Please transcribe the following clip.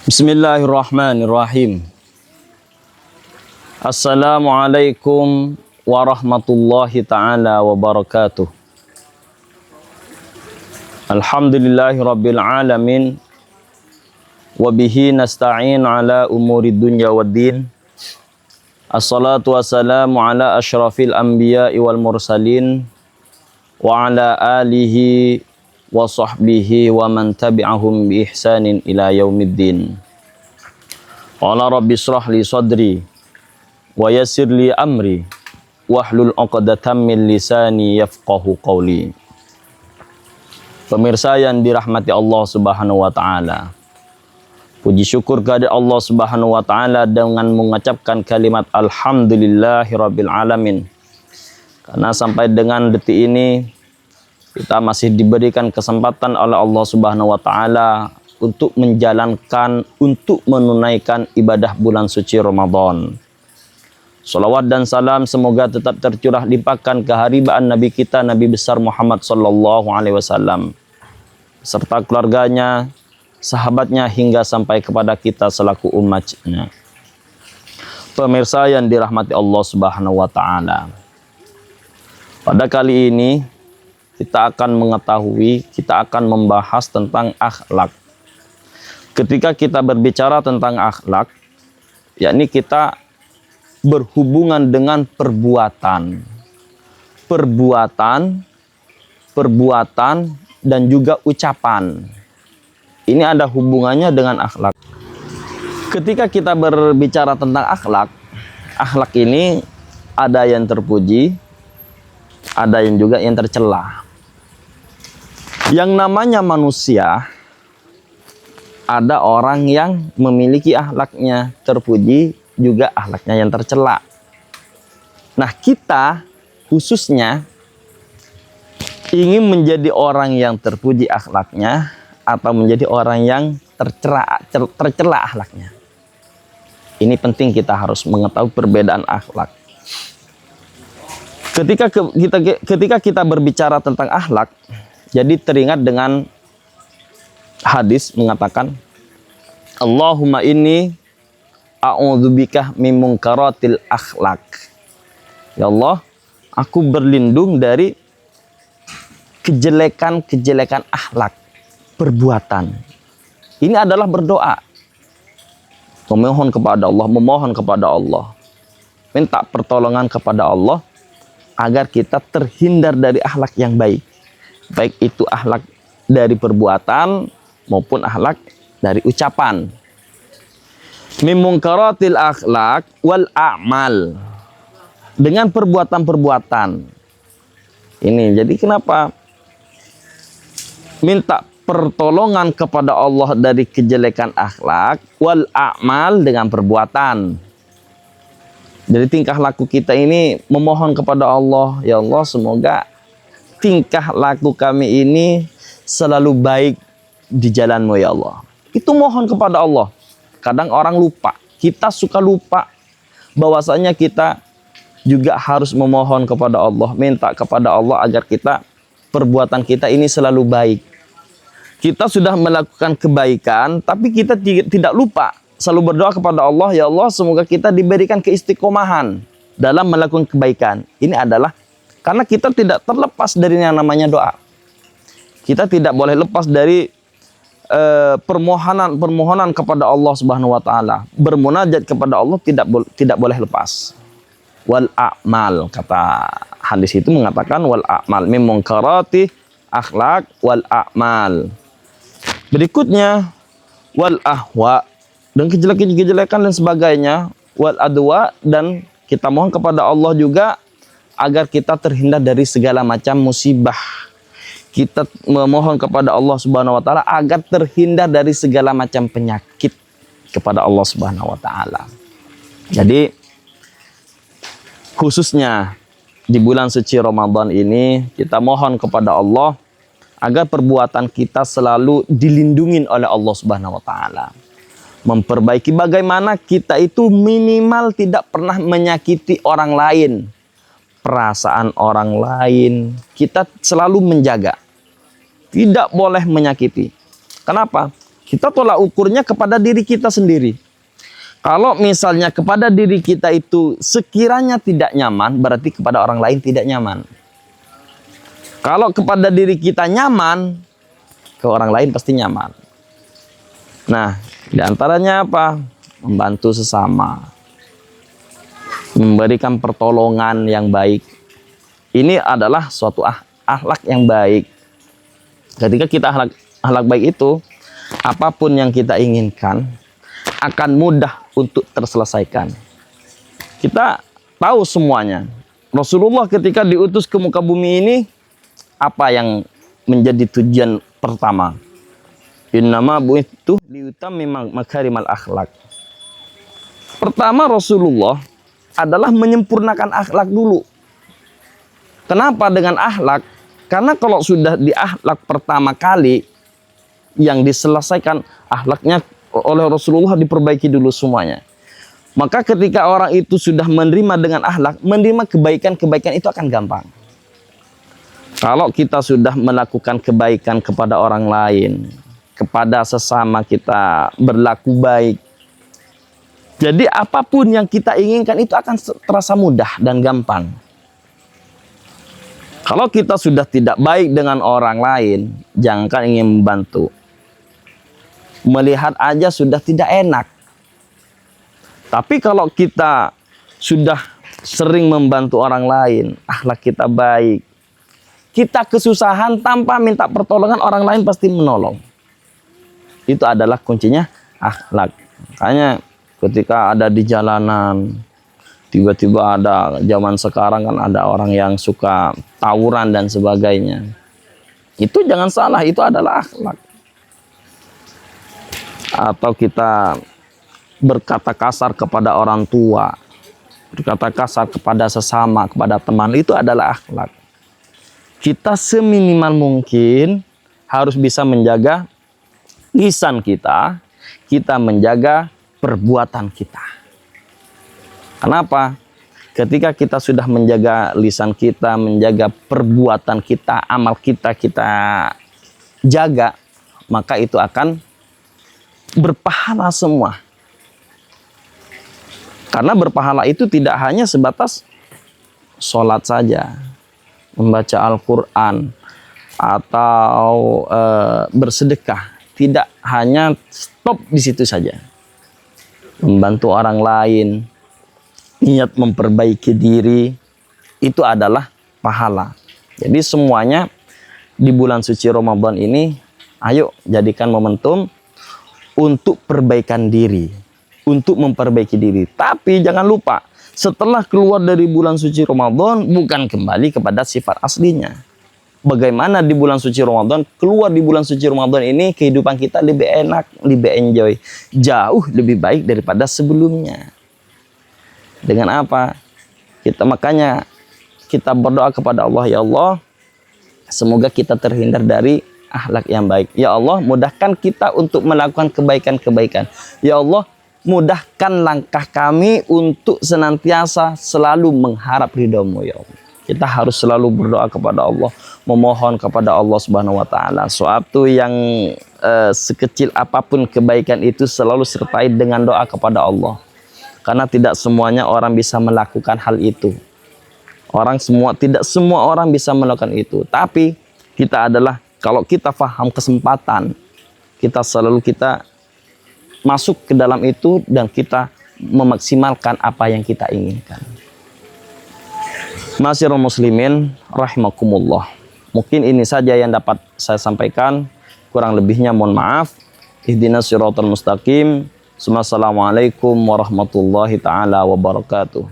Bismillahirrahmanirrahim. Assalamualaikum warahmatullahi ta'ala wabarakatuh. Alhamdulillahi rabbil alamin. Wabihi nasta'in ala umuri dunya waddin. Assalatu wassalamu ala ashrafil anbiya'i wal mursalin. Wa ala alihi wa sahbihi wa man tabi'ahum bi ihsanin ila yaumiddin. Qala rabbi shrah li sadri wa yassir li amri wahlul 'uqdatam min lisani yafqahu qawli. Pemirsa yang dirahmati Allah Subhanahu wa taala. Puji syukur kepada Allah Subhanahu wa taala dengan mengucapkan kalimat alhamdulillahirabbil alamin. Karena sampai dengan detik ini kita masih diberikan kesempatan oleh Allah Subhanahu wa taala untuk menjalankan, untuk menunaikan ibadah bulan suci Ramadan. Salawat dan salam semoga tetap tercurah limpahkan keharibaan Nabi kita, Nabi besar Muhammad sallallahu alaihi wasallam, serta keluarganya, sahabatnya hingga sampai kepada kita selaku umatnya. Pemirsa yang dirahmati Allah Subhanahu wa taala. Pada kali ini kita akan mengetahui, kita akan membahas tentang akhlak. Ketika kita berbicara tentang akhlak, yakni kita berhubungan dengan perbuatan, dan juga ucapan. Ini ada hubungannya dengan akhlak. Ketika kita berbicara tentang akhlak, akhlak ini ada yang terpuji, ada yang juga yang tercela. Yang namanya manusia, ada orang yang memiliki akhlaknya terpuji, juga akhlaknya yang tercela. Nah, kita khususnya ingin menjadi orang yang terpuji akhlaknya atau menjadi orang yang tercela akhlaknya. Ini penting, kita harus mengetahui perbedaan akhlak. Ketika kita berbicara tentang akhlak, jadi teringat dengan hadis mengatakan, Allahumma inni a'udzubika min munkaratil akhlak. Ya Allah, aku berlindung dari kejelekan-kejelekan akhlak, perbuatan. Ini adalah berdoa, memohon kepada Allah, minta pertolongan kepada Allah agar kita terhindar dari akhlak yang baik. Baik itu akhlak dari perbuatan maupun akhlak dari ucapan. Min munkaratil akhlak wal a'mal. Dengan perbuatan-perbuatan. Ini jadi kenapa minta pertolongan kepada Allah dari kejelekan akhlak wal a'mal, dengan perbuatan. Jadi tingkah laku kita ini memohon kepada Allah, ya Allah semoga tingkah laku kami ini selalu baik di jalan-Mu ya Allah. Itu mohon kepada Allah. Kadang orang lupa, kita suka lupa bahwasanya kita juga harus memohon kepada Allah, minta kepada Allah agar perbuatan kita ini selalu baik. Kita sudah melakukan kebaikan, tapi kita tidak lupa selalu berdoa kepada Allah, ya Allah semoga kita diberikan keistiqomahan dalam melakukan kebaikan. Ini adalah karena kita tidak terlepas dari yang namanya doa. Kita tidak boleh lepas dari permohonan kepada Allah Subhanahu wa taala. Bermunajat kepada Allah tidak boleh lepas. Wal a'mal, kata hadis itu mengatakan wal a'mal min munkarati akhlak wal a'mal. Berikutnya wal ahwa, dan kejelekan dan sebagainya, wal adwa, dan kita mohon kepada Allah juga agar kita terhindar dari segala macam musibah. Kita memohon kepada Allah Subhanahu wa taala agar terhindar dari segala macam penyakit kepada Allah Subhanahu wa taala. Jadi khususnya di bulan suci Ramadan ini kita mohon kepada Allah agar perbuatan kita selalu dilindungi oleh Allah Subhanahu wa taala. Memperbaiki bagaimana kita itu minimal tidak pernah menyakiti orang lain. Perasaan orang lain kita selalu menjaga. Tidak boleh menyakiti. Kenapa? Kita tolak ukurnya kepada diri kita sendiri. Kalau misalnya kepada diri kita itu sekiranya tidak nyaman, berarti kepada orang lain tidak nyaman. Kalau kepada diri kita nyaman, ke orang lain pasti nyaman. Nah, di antaranya apa? Membantu sesama. Memberikan pertolongan yang baik. Ini adalah suatu akhlak yang baik. Ketika kita akhlak baik itu, apapun yang kita inginkan akan mudah untuk terselesaikan. Kita tahu semuanya. Rasulullah ketika diutus ke muka bumi ini, apa yang menjadi tujuan pertama? Innama bu'ithu liutammima makarimal akhlak. Pertama Rasulullah adalah menyempurnakan akhlak dulu. Kenapa dengan akhlak? Karena kalau sudah di akhlak pertama kali yang diselesaikan akhlaknya oleh Rasulullah diperbaiki dulu semuanya. Maka ketika orang itu sudah menerima dengan akhlak, menerima kebaikan-kebaikan itu akan gampang. Kalau kita sudah melakukan kebaikan kepada orang lain, kepada sesama kita berlaku baik, jadi apapun yang kita inginkan itu akan terasa mudah dan gampang. Kalau kita sudah tidak baik dengan orang lain, jangankan ingin membantu. Melihat aja sudah tidak enak. Tapi kalau kita sudah sering membantu orang lain, akhlak kita baik, kita kesusahan tanpa minta pertolongan, orang lain pasti menolong. Itu adalah kuncinya akhlak. Makanya ketika ada di jalanan, tiba-tiba ada, zaman sekarang kan ada orang yang suka tawuran dan sebagainya. Itu jangan salah, itu adalah akhlak. Atau kita berkata kasar kepada orang tua, berkata kasar kepada sesama, kepada teman, itu adalah akhlak. Kita seminimal mungkin harus bisa menjaga lisan kita, kita menjaga perbuatan kita. Kenapa? Ketika kita sudah menjaga lisan kita, menjaga perbuatan kita, amal kita jaga, maka itu akan berpahala semua. Karena berpahala itu tidak hanya sebatas sholat saja, membaca Al-Quran, atau bersedekah. Tidak hanya stop di situ saja. Membantu orang lain, niat memperbaiki diri, itu adalah pahala. Jadi semuanya di bulan suci Ramadan ini, ayo jadikan momentum untuk perbaikan diri, untuk memperbaiki diri. Tapi jangan lupa, setelah keluar dari bulan suci Ramadan, bukan kembali kepada sifat aslinya. Bagaimana di bulan suci Ramadan, keluar di bulan suci Ramadan ini, kehidupan kita lebih enak, lebih enjoy, jauh lebih baik daripada sebelumnya. Dengan apa? Makanya kita berdoa kepada Allah, ya Allah, semoga kita terhindar dari akhlak yang baik. Ya Allah, mudahkan kita untuk melakukan kebaikan-kebaikan. Ya Allah, mudahkan langkah kami untuk senantiasa selalu mengharap ridho-Mu, ya Allah. Kita harus selalu berdoa kepada Allah, memohon kepada Allah Subhanahu wa taala. Suatu yang sekecil apapun kebaikan itu selalu sertai dengan doa kepada Allah. Karena tidak semuanya orang bisa melakukan hal itu. Tidak semua orang bisa melakukan itu. Tapi kita adalah, kalau kita paham kesempatan, kita masuk ke dalam itu dan kita memaksimalkan apa yang kita inginkan. Ma'asyiral muslimin rahimakumullah. Mungkin ini saja yang dapat saya sampaikan. Kurang lebihnya mohon maaf. Ihdinas siratal mustaqim. Assalamualaikum warahmatullahi taala wabarakatuh.